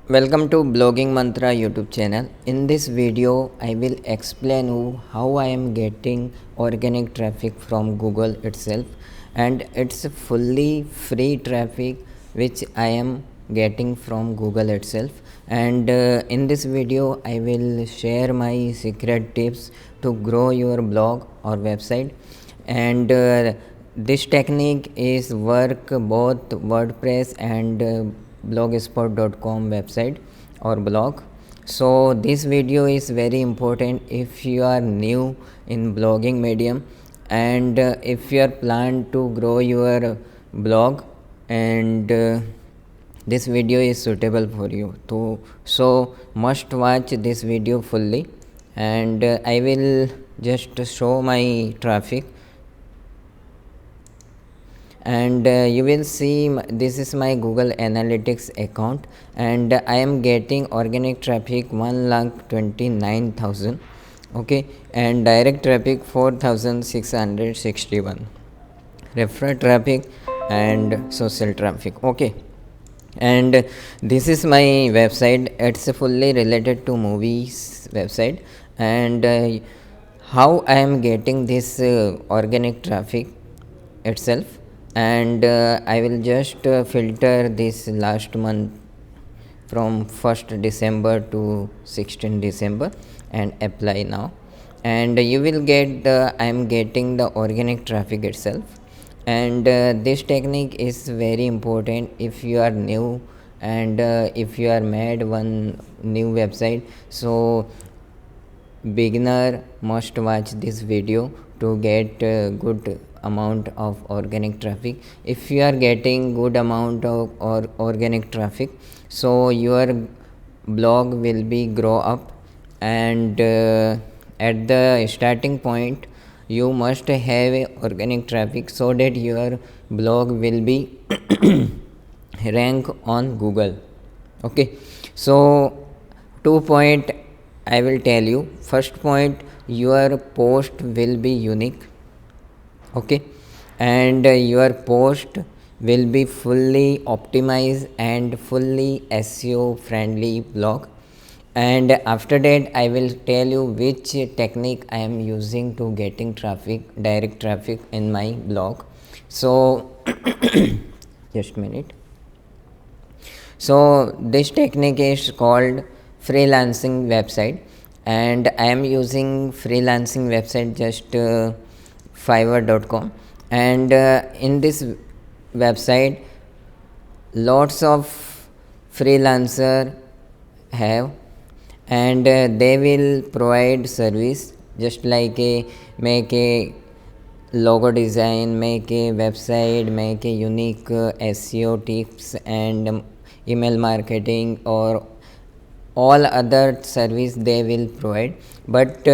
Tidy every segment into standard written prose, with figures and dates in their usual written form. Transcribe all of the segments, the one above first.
Welcome to BloggingMantra YouTube channel. In this video, I will explain you how I am getting organic traffic from Google itself, and it's fully free traffic which I am getting from Google itself. And in this video, I will share my secret tips to grow your blog or website. And this technique is work both WordPress and blogspot.com website or blog. So this video is very important if you are new in blogging medium, and if you are plan to grow your blog, and this video is suitable for you too. So must watch this video fully, and I will just show my traffic, and you will see this is my Google Analytics account, and I am getting organic traffic 1,29,000, okay, and direct traffic 4,661, referral traffic and social traffic, okay. And this is my website. It's fully related to movies website, and how I am getting this organic traffic itself. And I will just filter this last month from 1st December to 16th December and apply now, and you will get the I am getting the organic traffic itself. And this technique is very important if you are new, and if you are made one new website, so beginner must watch this video to get good amount of organic traffic. If you are getting good amount of organic traffic, so your blog will be grow up, and at the starting point you must have organic traffic so that your blog will be rank on Google, okay. So 2 point I will tell you. First point, your post will be unique, okay, and your post will be fully optimized and fully SEO friendly blog. And after that I will tell you which technique I am using to getting traffic, direct traffic in my blog. So just a minute. So this technique is called freelancing website, and I am using freelancing website just fiverr.com, and in this website lots of freelancer have, and they will provide service just like make a logo design, make a website, make a unique SEO tips, and email marketing, or all other service they will provide. But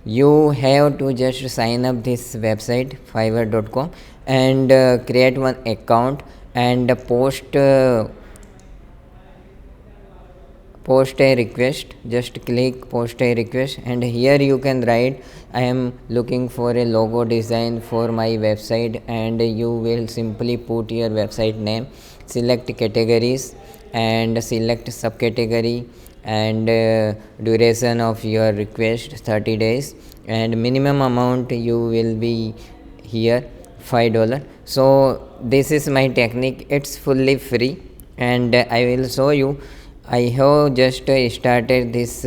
you have to just sign up this website fiverr.com and create one account and post a request. Just click post a request, and here you can write I am looking for a logo design for my website, and you will simply put your website name, select categories and select subcategory, and duration of your request 30 days, and minimum amount you will be here $5. So this is my technique. It's fully free, and I will show you. I have just started this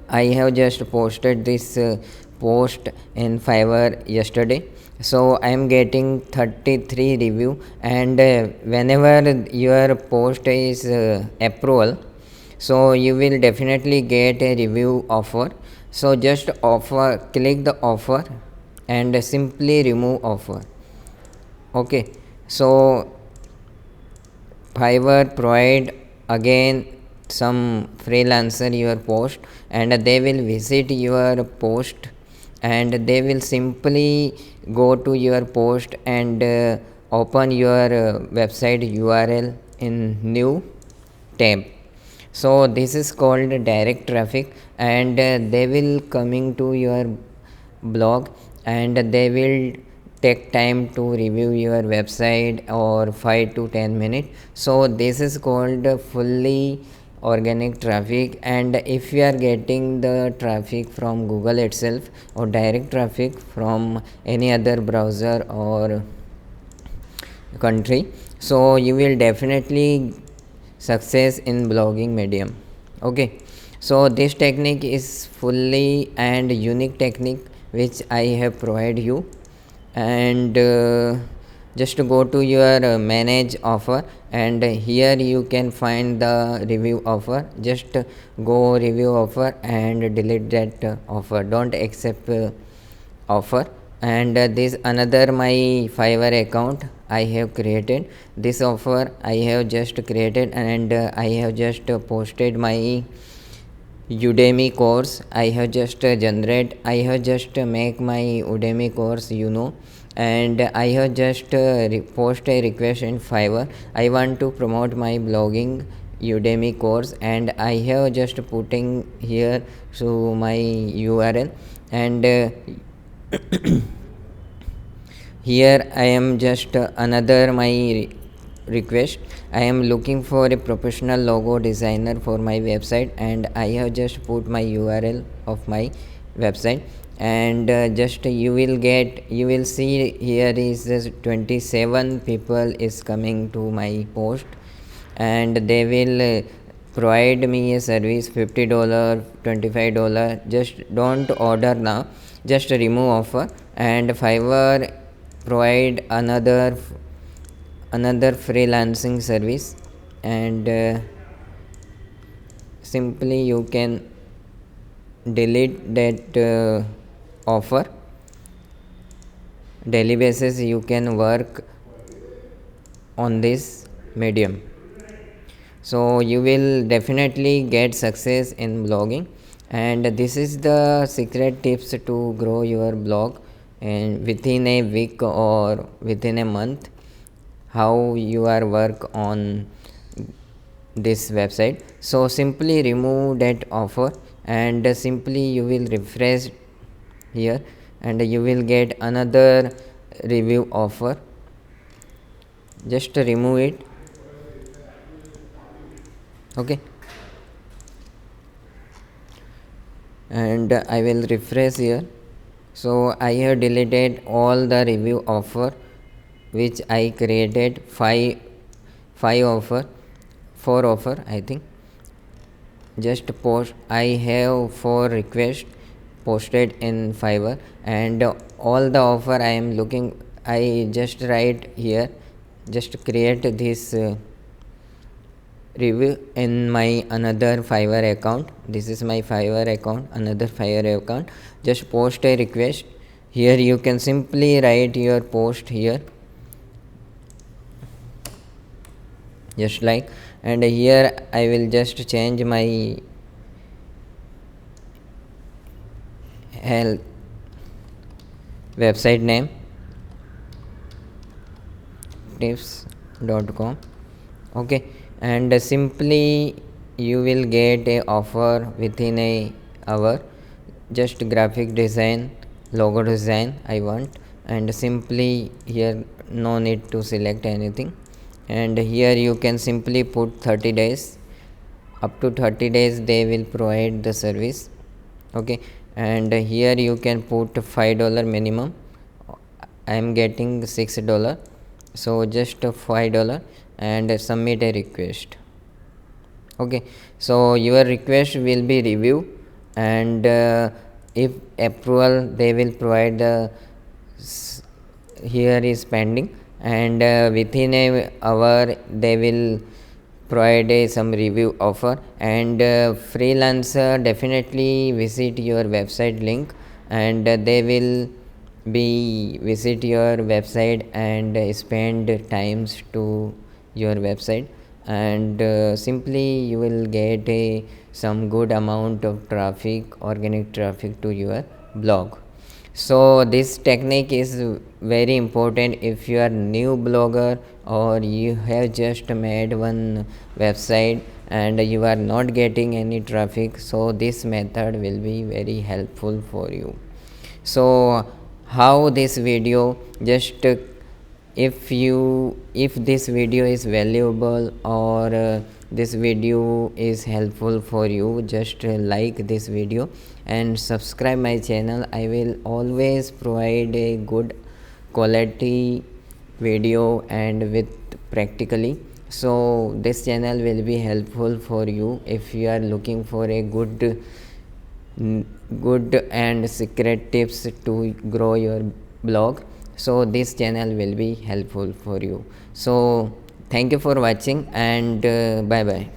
I have just posted this post in Fiverr yesterday. So I am getting 33 review, and whenever your post is approval, so you will definitely get a review offer. So just offer, click the offer and simply remove offer, okay. So Fiverr provide again some freelancer your post, and they will visit your post, and they will simply go to your post and open your website URL in new tab. So this is called direct traffic, and they will coming to your blog, and they will take time to review your website, or 5 to 10 minutes. So this is called fully organic traffic. And if you are getting the traffic from Google itself, or direct traffic from any other browser or country, so you will definitely success in blogging medium. Okay, so this technique is fully and unique technique which I have provided you. And just go to your manage offer, and here you can find the review offer. Just go review offer and delete that offer, don't accept offer. And this another my Fiverr account I have created. This offer I have just created, and I have just posted my Udemy course. I have just I have just make my Udemy course, and I have just post a request in Fiverr. I want to promote my blogging Udemy course, and I have just putting here so my URL. And here I am just another my request. I am looking for a professional logo designer for my website, and I have just put my URL of my website. And just you will see here is this 27 people is coming to my post, and they will provide me a service $50, $25. Just don't order now, just remove offer. And Fiverr provide another freelancing service. And simply you can delete that offer. Daily basis you can work on this medium, so you will definitely get success in blogging. And this is the secret tips to grow your blog, and within a week or within a month, how you are work on this website. So simply remove that offer, and simply you will refresh here, and you will get another review offer. Just remove it. Okay, and I will refresh here. So I have deleted all the review offer which I created. five offer, 4 offer I think. Just post, I have 4 requests posted in Fiverr, and all the offer I am looking, I just write here, just create this review in my another Fiverr account. This is my Fiverr account, another Fiverr account. Just post a request here. You can simply write your post here, just like. And here I will just change my health website name, tips.com. okay, and simply you will get a offer within a hour. Just graphic design, logo design I want, and simply here no need to select anything. And here you can simply put 30 days, up to 30 days they will provide the service. Okay, and here you can put $5 minimum. I am getting $6, so just $5, and submit a request. Okay, so your request will be reviewed, and if approval they will provide the here is pending, and within a hour they will provide some review offer. And freelancer definitely visit your website link, and they will be visit your website and spend times to your website, and simply you will get some good amount of traffic, organic traffic to your blog. So this technique is very important if you are new blogger, or you have just made one website and you are not getting any traffic. So this method will be very helpful for you. So how this video, just if this video is valuable or this video is helpful for you, just like this video and subscribe my channel. I will always provide a good quality video and with practically. So this channel will be helpful for you if you are looking for a good and secret tips to grow your blog. So this channel will be helpful for you. So thank you for watching, and bye bye.